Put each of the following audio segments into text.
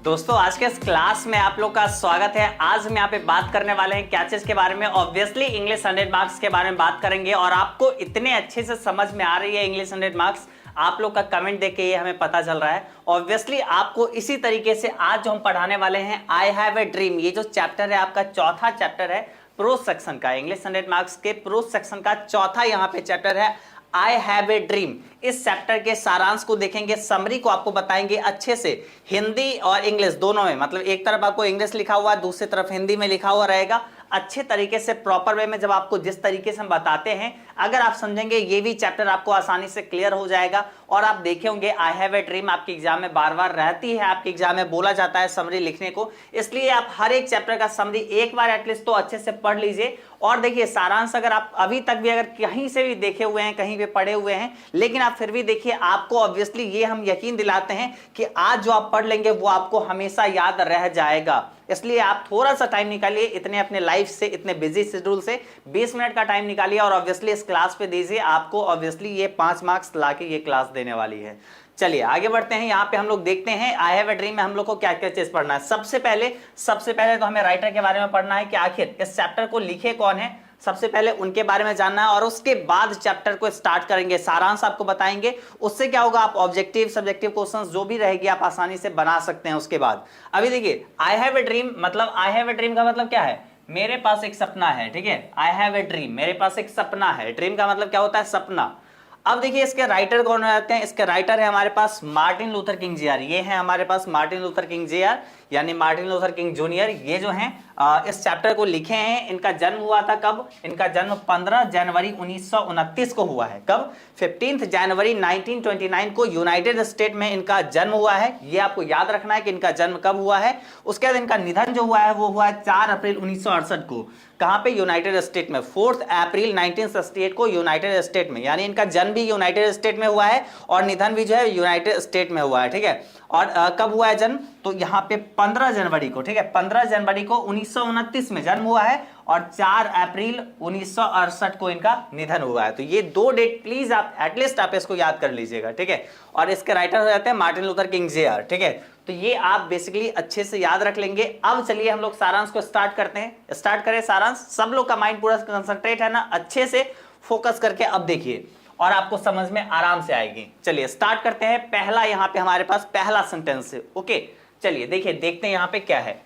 दोस्तों आज के इस क्लास में आप लोग का स्वागत है। आज हम यहाँ पे बात करने वाले हैं क्या चीज के बारे में। ऑब्वियसली इंग्लिश 100 मार्क्स के बारे में बात करेंगे और आपको इतने अच्छे से समझ में आ रही है इंग्लिश 100 मार्क्स, आप लोग का कमेंट देख के ये हमें पता चल रहा है। ऑब्वियसली आपको इसी तरीके से आज जो हम पढ़ाने वाले हैं आई हैव ए ड्रीम, ये जो चैप्टर है आपका चौथा चैप्टर है प्रोज सेक्शन का, इंग्लिश 100 मार्क्स के प्रोज सेक्शन का चौथा यहाँ पे चैप्टर है आई हैव ए ड्रीम। इस चैप्टर के सारांश को देखेंगे, समरी को आपको बताएंगे अच्छे से, हिंदी और इंग्लिश दोनों में, मतलब एक तरफ आपको इंग्लिश लिखा हुआ है, दूसरी तरफ हिंदी में लिखा हुआ रहेगा। अच्छे तरीके से प्रॉपर वे में जब आपको जिस तरीके से हम बताते हैं, अगर आप समझेंगे ये भी चैप्टर आपको आसानी से क्लियर हो जाएगा। और आप देखे होंगे आई हैव ए ड्रीम आपके एग्जाम में बार बार रहती है, आपके एग्जाम में बोला जाता है समरी लिखने को, इसलिए आप हर एक चैप्टर का समरी एक बार एटलीस्ट तो अच्छे से पढ़ लीजिए। और देखिए सारांश अगर आप अभी तक भी अगर कहीं से भी देखे हुए हैं, कहीं पे पढ़े हुए हैं, लेकिन आप फिर भी देखिए, आपको ऑब्वियसली ये हम यकीन दिलाते हैं कि आज जो आप पढ़ लेंगे वो आपको हमेशा याद रह जाएगा। इसलिए आप थोड़ा सा टाइम निकालिए, इतने अपने लाइफ से, इतने बिजी शेड्यूल से 20 मिनट का टाइम निकालिए और ऑब्वियसली इस क्लास पे दीजिए। आपको ऑब्वियसली ये 5 मार्क्स लाके ये क्लास देने वाली है। चलिए आगे बढ़ते हैं। यहाँ पे हम लोग देखते हैं आई हैव ए ड्रीम में हम लोग को क्या क्या चीज पढ़ना है। सबसे पहले तो हमें राइटर के बारे में पढ़ना है कि आखिर इस चैप्टर को लिखे कौन है, सबसे पहले उनके बारे में जानना है और उसके बाद चैप्टर को स्टार्ट करेंगे, सारांश आपको बताएंगे। उससे क्या होगा, आप ऑब्जेक्टिव सब्जेक्टिव क्वेश्चंस जो भी रहेगी आप आसानी से बना सकते हैं उसके बाद। अभी देखिए आई हैव ए ड्रीम, मतलब आई हैव ए ड्रीम का मतलब क्या है, मेरे पास एक सपना है। ठीक है, आई हैव ए ड्रीम, मेरे पास एक सपना है। ड्रीम का मतलब क्या होता है, सपना। अब देखिए इसके राइटर कौन रहते हैं, इसके राइटर है हमारे पास मार्टिन लूथर किंग जूनियर। ये है हमारे पास मार्टिन लूथर किंग जूनियर, यानी मार्टिन लूथर किंग जूनियर। ये जो हैं इस चैप्टर को लिखे हैं। इनका जन्म हुआ था कब, इनका जन्म 15 जनवरी 1929 को हुआ है। कब, 15 जनवरी 1929 को यूनाइटेड स्टेट में इनका जन्म हुआ है। ये आपको याद रखना है कि इनका जन्म कब हुआ है। उसके बाद इनका निधन जो हुआ है वो हुआ है 4 अप्रैल 1968 को। कहां पे, यूनाइटेड स्टेट में। 4 अप्रैल 1968 को यूनाइटेड स्टेट में, यानी इनका जन्म भी यूनाइटेड स्टेट में हुआ है और निधन भी जो है यूनाइटेड स्टेट में हुआ है। ठीक है, और कब हुआ है जन्म, तो यहाँ पे 15 जनवरी को। ठीक है, 15 जनवरी को 1929 में जन्म हुआ है और 4 अप्रैल 1968 को इनका निधन हुआ है। तो ये दो डेट प्लीज आप एटलीस्ट आप इसको याद कर लीजिएगा। ठीक है, और इसके राइटर हो जाते हैं मार्टिन लूथर किंग जूनियर। ठीक है, तो ये आप बेसिकली अच्छे से याद रख लेंगे। अब चलिए हम लोग सारांश को स्टार्ट करते हैं। स्टार्ट करें सारांश। सब लोग का माइंड पूरा कंसंट्रेट है ना, अच्छे से फोकस करके अब देखिए और आपको समझ में आराम से आएगी। चलिए स्टार्ट करते हैं। पहला यहाँ पे हमारे पास पहला सेंटेंस है। ओके, चलिए देखिए देखते हैं यहाँ पे क्या है।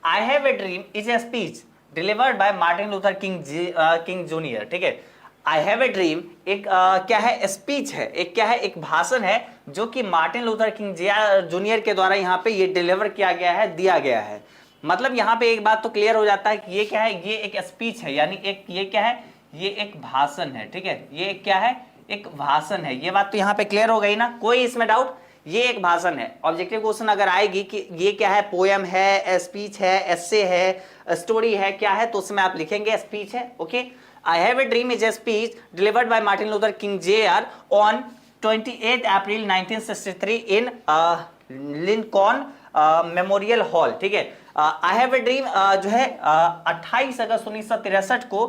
I have a dream is a speech delivered by Martin Luther king junior. ठीक है, आई हैव ए ड्रीम एक क्या है, स्पीच है, एक क्या है, एक भाषण है जो कि मार्टिन लूथर किंग जूनियर के द्वारा यहाँ पे ये डिलीवर किया गया है, दिया गया है। मतलब यहाँ पे एक बात तो क्लियर हो जाता है कि ये क्या है, ये एक स्पीच है, यानी एक ये क्या है, ये एक भाषण है। ठीक है, ये क्या है, एक भाषण है। ये बात तो यहाँ पे क्लियर हो गई ना, कोई इसमें डाउट, ये एक भाषण है। ऑब्जेक्टिव क्वेश्चन अगर आएगी कि ये क्या है, पोएम है, स्पीच है, एस्से है, स्टोरी है, क्या है, तो उसमें आप लिखेंगे स्पीच है। Okay, I have a dream is a speech delivered by Martin Luther king junior on 28 April 1963 in Lincoln memorial hall. ठीक है, आई हैव ए ड्रीम जो है 28 अगस्त 1963 को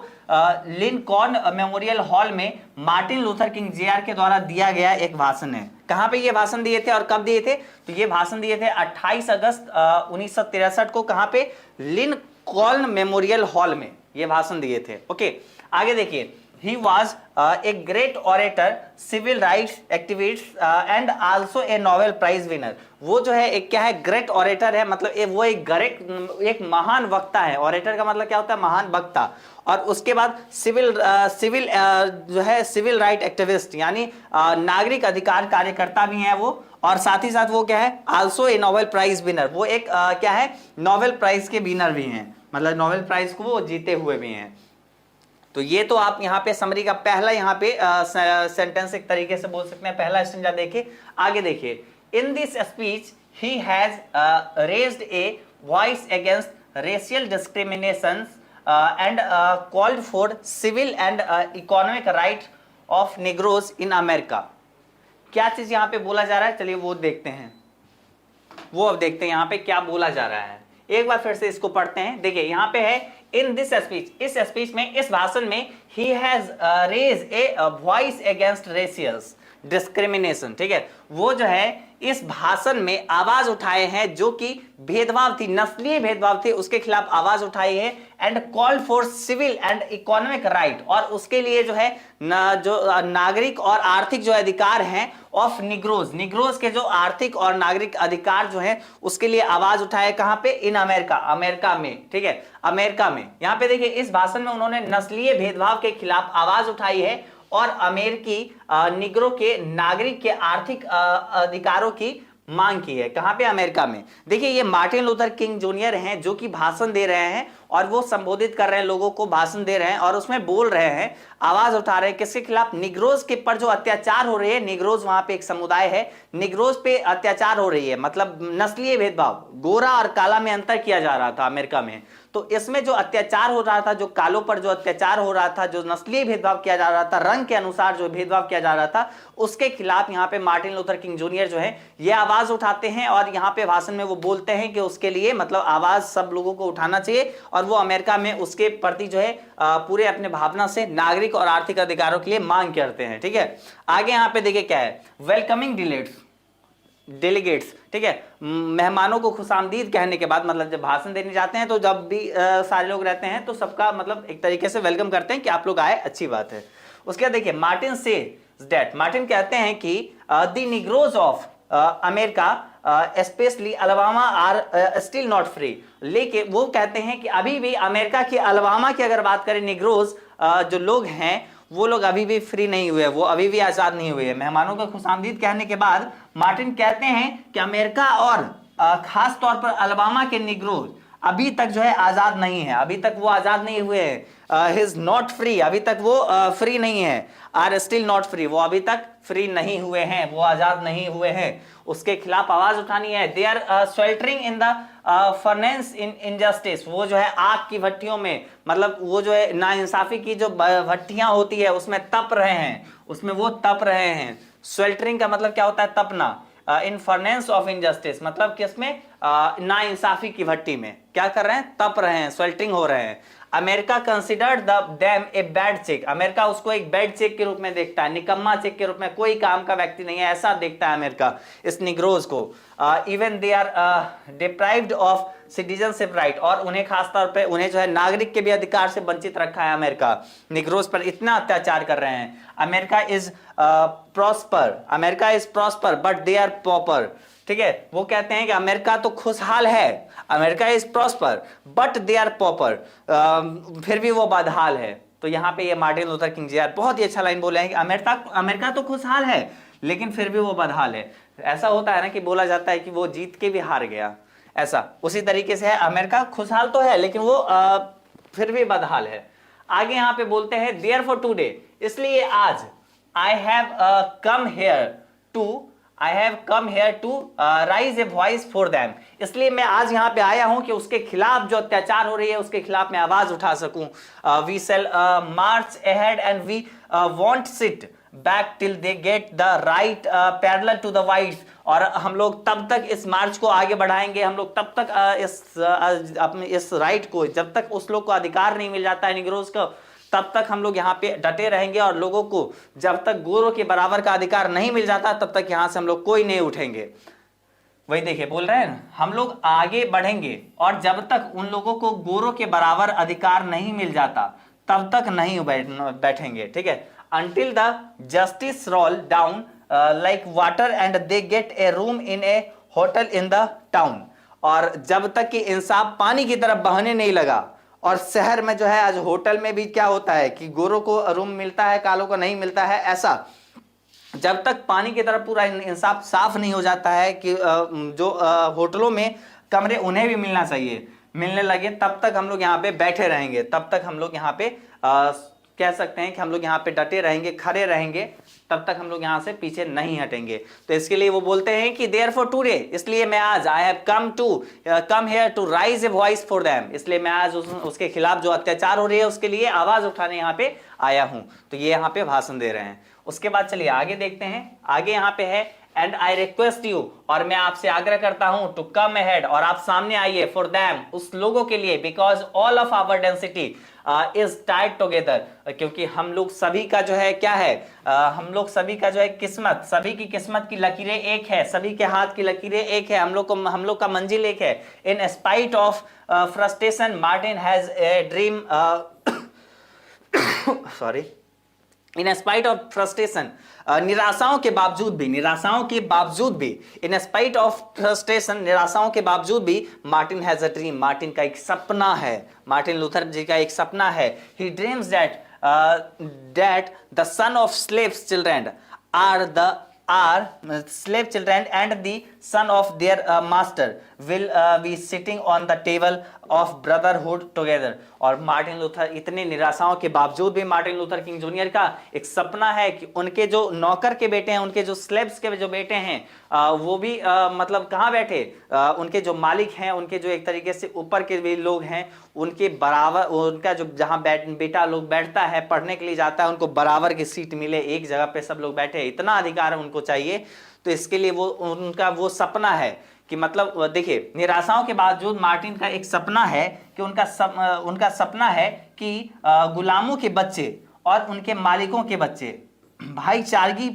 लिंकॉन मेमोरियल हॉल में मार्टिन लूथर किंग जूनियर के द्वारा दिया गया एक भाषण है। कहां पे ये भाषण दिए थे और कब दिए थे, तो ये भाषण दिए थे 28 अगस्त 1963 को। कहां पे, लिंकॉन मेमोरियल हॉल में ये भाषण दिए थे। ओके, आगे देखिए। He was a great orator, civil rights activist and also a Nobel Prize winner। वो जो है एक क्या है, ग्रेट ऑरेटर है, मतलब वो एक महान वक्ता है। ऑरेटर का मतलब क्या होता है, महान वक्ता। और उसके बाद सिविल जो है सिविल राइट एक्टिविस्ट, यानी नागरिक अधिकार कार्यकर्ता भी हैं वो। और साथ ही साथ वो क्या है, also a Nobel prize winner, वो एक क्या है, नोबेल प्राइज के विनर भी हैं, मतलब नोबेल प्राइज को वो जीते हुए भी हैं। तो ये तो आप यहाँ पे समरी का पहला यहाँ पे सेंटेंस एक तरीके से बोल सकते हैं, पहला स्टेंजा देखिए। आगे देखिए, in this speech he has raised a voice against racial discrimination and called for civil and economic right of negroes in America. क्या चीज यहाँ पे बोला जा रहा है, चलिए वो देखते हैं, वो अब देखते हैं यहाँ पे क्या बोला जा रहा है। एक बार फिर से इसको पढ़ते हैं। देखिए यहाँ पे है इन दिस स्पीच, इस स्पीच में, इस भाषण में, he has raise a voice against racials discrimination, ठीक है। वो जो है इस भाषण में आवाज उठाए हैं जो कि भेदभाव थी, नस्लीय भेदभाव थे, उसके खिलाफ आवाज उठाई है। And call for civil and economic right, और उसके लिए जो है जो नागरिक और आर्थिक जो अधिकार हैं ऑफ निग्रोज, निग्रोज के जो आर्थिक और नागरिक अधिकार जो है उसके लिए आवाज उठाए। कहां पे? इन अमेरिका, अमेरिका में, ठीक है, अमेरिका में। यहां पे देखिए इस भाषण में उन्होंने नस्लीय भेदभाव के खिलाफ आवाज उठाई है और अमेरिकी निग्रो के नागरिक के आर्थिक अधिकारों की मांग की है। कहां पे? अमेरिका में। देखिए ये मार्टिन लूथर किंग जूनियर हैं जो कि भाषण दे रहे हैं और वो संबोधित कर रहे हैं, लोगों को भाषण दे रहे हैं और उसमें बोल रहे हैं, आवाज उठा रहे हैं किसके खिलाफ? निग्रोज के पर जो अत्याचार हो रहे हैं। निग्रोज वहां पे एक समुदाय है, निग्रोज पे अत्याचार हो रही है, मतलब नस्लीय भेदभाव, गोरा और काला में अंतर किया जा रहा था अमेरिका में। तो इसमें जो अत्याचार हो रहा था, जो कालों पर जो अत्याचार हो रहा था, जो नस्लीय भेदभाव किया जा रहा था, रंग के अनुसार जो भेदभाव किया जा रहा था, उसके खिलाफ यहाँ पे मार्टिन लूथर किंग जूनियर जो है ये आवाज उठाते हैं और यहाँ पे भाषण में वो बोलते हैं कि उसके लिए मतलब आवाज सब लोगों को उठाना चाहिए और वो अमेरिका में उसके प्रति जो है पूरे अपने भावना से नागरिक और आर्थिक अधिकारों के लिए मांग करते हैं, ठीक है। आगे यहाँ पे देखिए क्या है, वेलकमिंग डेलीगेट्स, ठीक है, मेहमानों को खुशामदीद कहने के बाद, मतलब जब भाषण देने जाते हैं तो जब भी सारे लोग रहते हैं तो सबका मतलब एक तरीके से वेलकम करते हैं कि आप लोग आए, अच्छी बात है। उसके बाद देखिए मार्टिन से दैट, मार्टिन कहते हैं कि the negroes of America specially Alabama are still not free, लेकिन वो कहते हैं कि अभी भी अमेरिका की अलाबामा की अगर बात करें, निग्रोज जो लोग हैं वो लोग अभी भी फ्री नहीं हुए, वो अभी भी आजाद नहीं हुए। मेहमानों को खुशामदीद कहने के बाद मार्टिन कहते हैं कि अमेरिका और खास तौर पर अलाबामा के निग्रोज अभी तक जो है आजाद नहीं है, अभी तक वो आजाद नहीं हुए हैं। ही इज नॉट फ्री, अभी तक वो फ्री नहीं है। आर स्टिल नॉट फ्री, वो अभी तक फ्री नहीं हुए हैं, वो आजाद नहीं हुए हैं, उसके खिलाफ आवाज उठानी है। They are sweltering in the furnace in injustice, वो जो है आग की भट्टियों में, मतलब वो जो है नाइंसाफी की जो भट्टियां होती है उसमें तप रहे हैं, उसमें वो तप रहे हैं। स्वेल्टरिंग का मतलब क्या होता है? तपना। इन फर्नेस ऑफ इनजस्टिस मतलब किसमें? नाइंसाफी की भट्टी में क्या कर रहे हैं? तप रहे हैं, स्वेल्टरिंग हो रहे हैं। America considered them a bad cheque, America उसको एक बैड चेक के रूप में देखता है, निकम्मा चेक के रूप में, कोई काम का व्यक्ति नहीं है, ऐसा देखता है अमेरिका इस निग्रोज को। Even they are deprived of citizenship right, और उन्हें खासतौर पे उन्हें जो है नागरिक के भी अधिकार से वंचित रखा है अमेरिका। निग्रोज पर इतना अत्याचार कर रहे हैं। America is prosper, America is prosper but they are pauper, ठीक है। वो कहते हैं कि अमेरिका तो खुशहाल है, America is prosper but they are pauper, फिर भी वो बदहाल है। तो यहाँ पे ये मार्टिन लूथर किंग जी बहुत ही अच्छा लाइन बोले हैं कि अमेरिका तो खुशहाल है लेकिन फिर भी वो बदहाल है। ऐसा होता है ना कि बोला जाता है कि वो जीत के भी हार गया, ऐसा उसी तरीके से है, अमेरिका खुशहाल तो है लेकिन वो फिर भी बदहाल है। आगे यहाँ पे बोलते हैं देयर फॉर टूडे, इसलिए आज, I have come here to raise a voice for them, इसलिए मैं आज यहाँ पे आया हूं कि उसके खिलाफ जो अत्याचार हो रही है उसके खिलाफ मैं आवाज उठा सकूं। We shall march ahead and we won't sit back till they get the right parallel to the whites, और हम लोग तब तक इस मार्च को आगे बढ़ाएंगे, हम लोग तब तक अपने इस राइट को, जब तक उस लोग को अधिकार नहीं मिल जाता है निग्रोज को, तब तक हम लोग यहाँ पे डटे रहेंगे, और लोगों को जब तक गोरों के बराबर का अधिकार नहीं मिल जाता तब तक यहाँ से हम लोग कोई नहीं उठेंगे। वही देखिए बोल रहे हैं ना, हम लोग आगे बढ़ेंगे और जब तक उन लोगों को गोरों के बराबर अधिकार नहीं मिल जाता तब तक नहीं बैठेंगे, ठीक है। Until the justice roll down like water and they get a room in a hotel in the town, और जब तक कि इंसाफ पानी की तरफ बहने नहीं लगा, और शहर में जो है आज होटल में भी क्या होता है कि गोरों को रूम मिलता है, कालों को नहीं मिलता है, ऐसा जब तक पानी की तरफ पूरा इंसाफ साफ नहीं हो जाता है कि जो होटलों में कमरे उन्हें भी मिलना चाहिए, मिलने लगे, तब तक हम लोग यहाँ पे बैठे रहेंगे, तब तक हम लोग यहाँ पे कह सकते हैं कि हम लोग यहाँ पे डटे रहेंगे, खड़े रहेंगे, तब तक हम लोग यहाँ से पीछे नहीं हटेंगे। तो इसके लिए वो बोलते हैं कि देयर फॉर टूडे, इसलिए मैं आज, I have come here to raise a voice for them, इसलिए मैं आज उसके खिलाफ जो अत्याचार हो रही है उसके लिए आवाज उठाने यहाँ पे आया हूँ। तो ये यहाँ पे भाषण दे रहे हैं। उसके बाद चलिए आगे देखते हैं। आगे यहाँ पे है एंड आई रिक्वेस्ट यू, और मैं आपसे आग्रह करता हूं, टू कम अहेड, और आप सामने आइए, फॉर देम, उस लोगों के लिए, because all of our density is tied together, क्योंकि हम लोग सभी का जो है क्या है, हम लोग सभी का जो है किस्मत, सभी की किस्मत की लकीरें एक है, सभी के हाथ की लकीरें एक है, हम लोग का मंजिल एक है। In spite of frustration Martin has a dream, sorry, in spite of frustration, निराशाओं के बावजूद भी, इन स्पाइट ऑफ फ्रस्ट्रेशन, निराशाओं के बावजूद भी, Martin has a dream, Martin का एक सपना है, मार्टिन लूथर जी का एक सपना है। He dreams that the son of slaves children are slave children and the son of their master will be sitting on the table of brotherhood together। और Martin Luther, इतने निराशाओं के बावजूद भी मार्टिन लूथर किंग जूनियर का एक सपना है कि उनके जो नौकर के बेटे हैं, उनके जो स्लेव्स के जो बेटे हैं, वो भी मतलब कहाँ बैठे, उनके जो मालिक हैं, उनके जो एक तरीके से ऊपर के भी लोग हैं, उनके बराबर, उनका जो जहाँ बेटा लोग बैठता है, पढ़ने के लिए जाता है, उनको बराबर की सीट मिले, एक जगह पे सब लोग बैठे, इतना अधिकार उनको चाहिए। तो इसके लिए वो उनका वो सपना है कि मतलब देखिए, निराशाओं के बावजूद मार्टिन का एक सपना है कि उनका सपना है कि गुलामों के बच्चे और उनके मालिकों के बच्चे भाईचारगी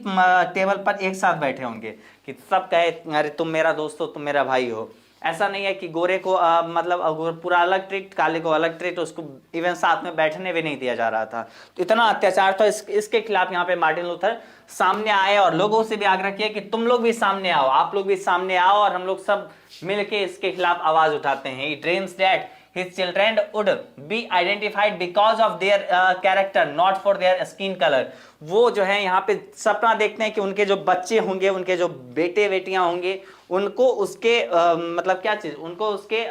टेबल पर एक साथ बैठे होंगे, कि सब कहे अरे तुम मेरा दोस्त हो, तुम मेरा भाई हो। ऐसा नहीं है कि गोरे को मतलब पूरा अलग ट्रीट, काले को अलग ट्रीट, उसको इवन साथ में बैठने भी नहीं दिया जा रहा था। तो इतना अत्याचार था, इसके खिलाफ यहाँ पे मार्टिन लूथर सामने आए और लोगों से भी आग्रह किया कि तुम लोग भी सामने आओ, आप लोग भी सामने आओ, और हम लोग सब मिलके इसके खिलाफ आवाज उठाते हैं। He dreams that his children would be identified because of their character, not for their skin color। वो जो है यहाँ पे सपना देखते हैं कि उनके जो बच्चे होंगे, उनके जो बेटे बेटियां होंगे, उनको उसके मतलब क्या चीज, उनको उसके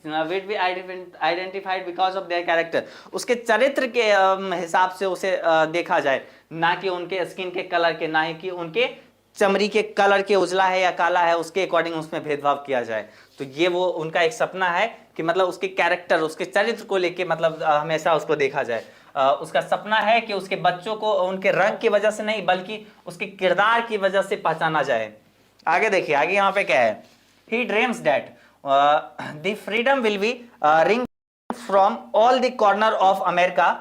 will be identified because of their character, उसके चरित्र के हिसाब से उसे देखा जाए, ना कि उनके स्किन के कलर के, ना ही कि उनके चमड़ी के कलर के, उजला है या काला है, उसके अकॉर्डिंग उसमें भेदभाव किया जाए। तो ये वो उनका एक सपना है कि मतलब उसके कैरेक्टर, उसके चरित्र को लेके मतलब हमेशा उसको देखा जाए। उसका सपना है कि उसके बच्चों को उनके रंग की वजह से नहीं, बल्कि उसके किरदार की वजह से पहचाना जाए। आगे देखिए, आगे यहाँ पे क्या है, he dreams that the freedom will be ring from all the corner of America.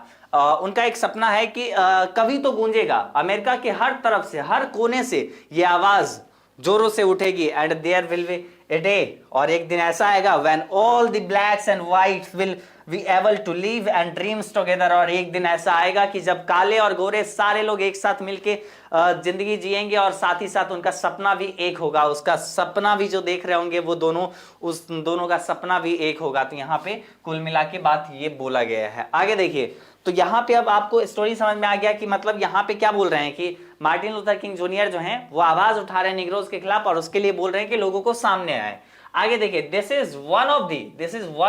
उनका एक सपना है कि कभी तो गूंजेगा, अमेरिका के हर तरफ से, हर कोने से ये आवाज जोरों से उठेगी। And there will be a day, और एक दिन ऐसा आएगा, when all the blacks and whites will be able to live and dreams together. और एक दिन ऐसा आएगा कि जब काले और गोरे सारे लोग एक साथ मिलके जिंदगी जिएंगे, और साथ ही साथ उनका सपना भी एक होगा, उसका सपना भी जो देख रहे होंगे वो दोनों, उस दोनों का सपना भी एक होगा। तो यहाँ पे कुल मिला के बात ये बोला गया है। आगे देखिए, तो यहाँ पे अब आपको स्टोरी समझ में आ गया कि मतलब यहाँ पे क्या बोल रहे हैं कि मार्टिन लूथर किंग जूनियर जो हैं वो आवाज उठा रहे हैं निग्रोज के खिलाफ, और उसके लिए बोल रहे हैं कि लोगों को सामने आए। आगे देखिए, this is one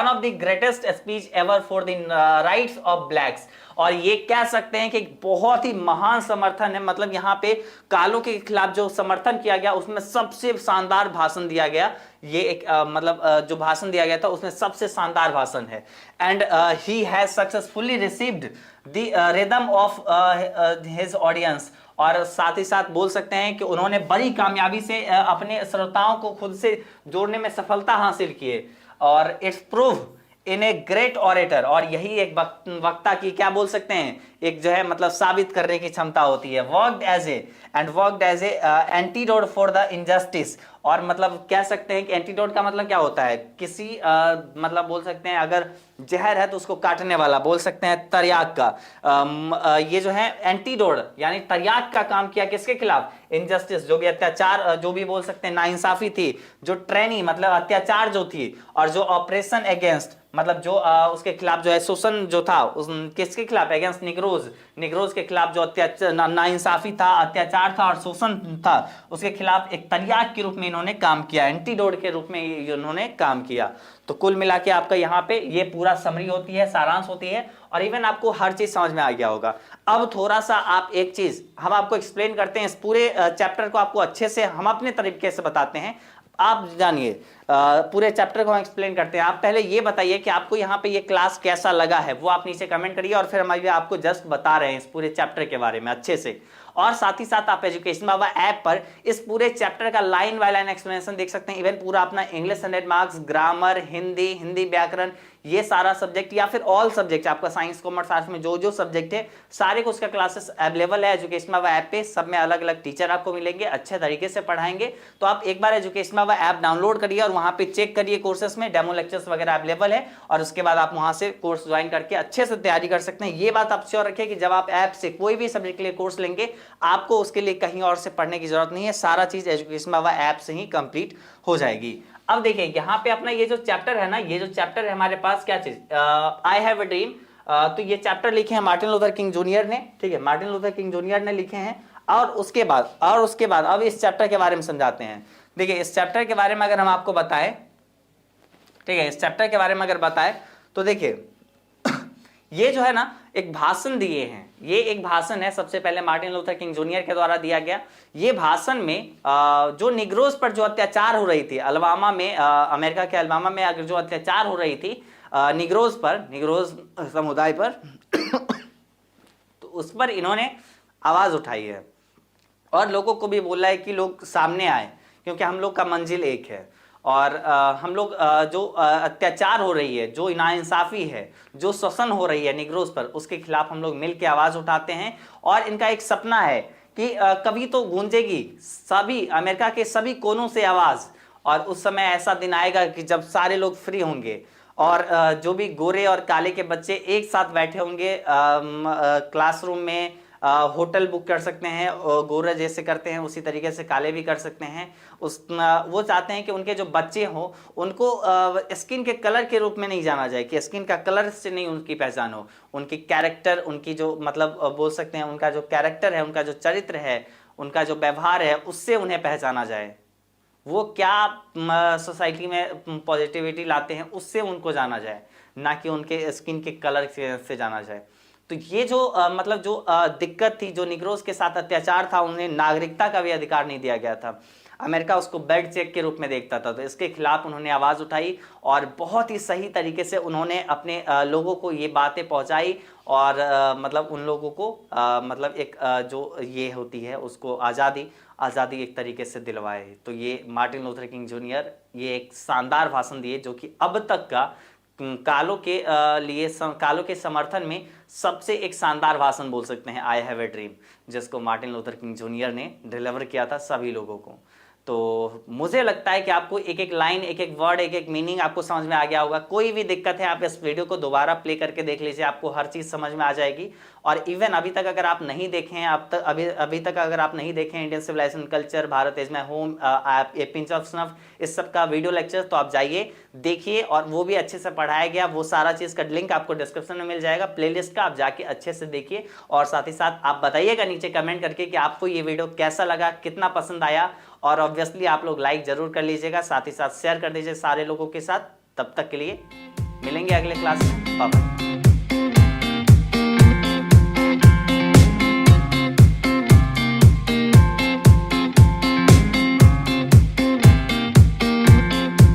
of the greatest speech ever for the rights of blacks. और ये कह सकते हैं कि बहुत ही महान समर्थन है, मतलब यहाँ पे कालों के खिलाफ जो समर्थन किया गया उसमें सबसे शानदार भाषण दिया गया। ये एक मतलब जो भाषण दिया गया था उसमें सबसे शानदार भाषण है। And he has successfully received the rhythm of his audience. और साथ ही साथ बोल सकते हैं कि उन्होंने बड़ी कामयाबी से अपने श्रोताओं को खुद से जोड़ने में सफलता हासिल की है। और it's prove in a great orator, और यही एक वक्ता की क्या बोल सकते हैं, एक जो है मतलब साबित करने की क्षमता होती है। Worked as a antidote for the injustice. और मतलब कह सकते हैं कि एंटीडोट का मतलब क्या होता है, किसी मतलब बोल सकते हैं अगर जहर है तो उसको काटने वाला, बोल सकते हैं तर्याक का। ये जो है एंटीडोट यानी तर्याक का काम किया किसके खिलाफ, इनजस्टिस, जो भी अत्याचार, जो भी बोल सकते हैं नाइंसाफी थी, जो ट्रेनी मतलब अत्याचार जो थी, और जो ऑपरेशन अगेंस्ट मतलब जो उसके खिलाफ जो है शोषण जो था, किसके खिलाफ, अगेंस्ट निग्रोज के खिलाफ जो अत्याचार, नाइंसाफी था, अत्याचार था और शोषण था, उसके खिलाफ एक तर्याक के रूप में इन्होंने काम किया, एंटीडोट के रूप में इन्होंने काम किया। तो कुल मिला के आपका यहाँ पे ये पूरा समरी होती है, सारांश होती है, और इवन आपको हर चीज समझ में आ गया होगा। अब थोड़ा सा आप एक चीज हम आपको एक्सप्लेन करते हैं, इस पूरे चैप्टर को आपको अच्छे से हम अपने तरीके से बताते हैं, आप जानिए। पूरे चैप्टर को हम एक्सप्लेन करते हैं। आप पहले ये बताइए कि आपको यहाँ पे ये क्लास कैसा लगा है, वो आप नीचे कमेंट करिए, और फिर हम अभी आपको जस्ट बता रहे हैं इस पूरे चैप्टर के बारे में अच्छे से। और साथ ही साथ आप एजुकेशन बाबा ऐप पर इस पूरे चैप्टर का लाइन बाय लाइन एक्सप्लेनेशन देख सकते हैं। इवन पूरा अपना इंग्लिश 100 मार्क्स, ग्रामर, हिंदी व्याकरण, ये सारा सब्जेक्ट या फिर ऑल सब्जेक्ट आपका साइंस कॉमर्स आर्ट्स में जो जो सब्जेक्ट है सारे को उसका क्लासेस अवेलेबल है एजुकेशन बाबा ऐप पे। सब में अलग अलग टीचर आपको मिलेंगे, अच्छे तरीके से पढ़ाएंगे। तो आप एक बार एजुकेशन बाबा ऐप डाउनलोड करिए और वहां पे चेक करिए, कोर्सेस में डेमो लेक्चर्स वगैरह अवेलेबल है और उसके बाद आप वहां से कोर्स ज्वाइन करके अच्छे से तैयारी कर सकते हैं। ये बात आप श्योर रखिए कि जब आप ऐप से कोई भी सब्जेक्ट के लिए कोर्स लेंगे आपको उसके लिए कहीं और से पढ़ने की जरूरत नहीं है, सारा चीज एजुकेशन बाबा ऐप से ही कंप्लीट हो जाएगी। अब देखिए यहाँ पे अपना ये जो चैप्टर है ना, ये जो चैप्टर है हमारे पास क्या चीज, आई हैव अ ड्रीम। तो ये चैप्टर लिखे हैं मार्टिन लूथर किंग जूनियर ने, ठीक है, मार्टिन लूथर किंग जूनियर ने लिखे हैं। और उसके बाद अब इस चैप्टर के बारे में समझाते हैं। देखिए इस चैप्टर के बारे में अगर हम आपको बताएं, ठीक है, इस चैप्टर के बारे में अगर बताएं तो देखिए ये जो है ना एक भाषण दिए हैं, ये एक भाषण है सबसे पहले मार्टिन लूथर किंग जूनियर के द्वारा दिया गया। ये भाषण में जो निग्रोज पर जो अत्याचार हो रही थी अल्बामा में, अमेरिका के अल्बामा में अगर जो अत्याचार हो रही थी निग्रोज पर, निग्रोज समुदाय पर तो उस पर इन्होंने आवाज उठाई है और लोगों को भी बोला है कि लोग सामने आए क्योंकि हम लोग का मंजिल एक है। और हम लोग जो अत्याचार हो रही है, जो नाइंसाफी है, जो शोषण हो रही है निग्रोज पर, उसके खिलाफ हम लोग मिलकर आवाज उठाते हैं। और इनका एक सपना है कि कभी तो गूंजेगी सभी अमेरिका के सभी कोनों से आवाज, और उस समय ऐसा दिन आएगा कि जब सारे लोग फ्री होंगे और जो भी गोरे और काले के बच्चे एक साथ बैठे होंगे क्लासरूम में, होटल बुक कर सकते हैं, गोरे जैसे करते हैं उसी तरीके से काले भी कर सकते हैं। वो चाहते हैं कि उनके जो बच्चे हों उनको स्किन के कलर के रूप में नहीं जाना जाए, कि स्किन का कलर से नहीं उनकी पहचान हो, उनकी कैरेक्टर, उनकी जो मतलब बोल सकते हैं उनका जो कैरेक्टर है, उनका जो चरित्र है, उनका जो व्यवहार है, उससे उन्हें पहचाना जाए। वो क्या सोसाइटी में पॉजिटिविटी लाते हैं उससे उनको जाना जाए, ना कि उनके स्किन के कलर से जाना जाए। तो ये जो मतलब जो दिक्कत थी, जो निग्रोज के साथ अत्याचार था, उन्हें नागरिकता का भी अधिकार नहीं दिया गया था। अमेरिका उसको बेड चेक के रूप में देखता था। तो इसके खिलाफ उन्होंने आवाज़ उठाई और बहुत ही सही तरीके से उन्होंने अपने लोगों को ये बातें पहुंचाई और मतलब उन लोगों को मतलब एक जो ये होती है उसको आज़ादी एक तरीके से दिलवाए। तो ये मार्टिन लूथर किंग जूनियर ये एक शानदार भाषण दिए जो कि अब तक का कालों के समर्थन में सबसे एक शानदार भाषण बोल सकते हैं, आई हैव ए ड्रीम, जिसको मार्टिन लूथर किंग जूनियर ने डिलीवर किया था सभी लोगों को। तो मुझे लगता है कि आपको एक एक लाइन, एक एक वर्ड, एक एक मीनिंग आपको समझ में आ गया होगा। कोई भी दिक्कत है आप इस वीडियो को दोबारा प्ले करके देख लीजिए, आपको हर चीज़ समझ में आ जाएगी। और इवन अभी तक अगर आप नहीं देखे हैं, अभी तक अगर आप नहीं देखे हैं Indian civilization culture, Bharat is my home, a pinch of snuff, इस सब का वीडियो लेक्चर, तो आप जाइए देखिए, और वो भी अच्छे से पढ़ाया गया। वो सारा चीज़ का लिंक आपको डिस्क्रिप्शन में मिल जाएगा प्लेलिस्ट का, आप जाके अच्छे से देखिए। और साथ ही साथ आप बताइएगा नीचे कमेंट करके कि आपको ये वीडियो कैसा लगा, कितना पसंद आया। और ऑब्वियसली आप लोग लाइक जरूर कर लीजिएगा, साथ ही साथ शेयर कर दीजिए सारे लोगों के साथ। तब तक के लिए मिलेंगे अगले क्लास में, बाय बाय।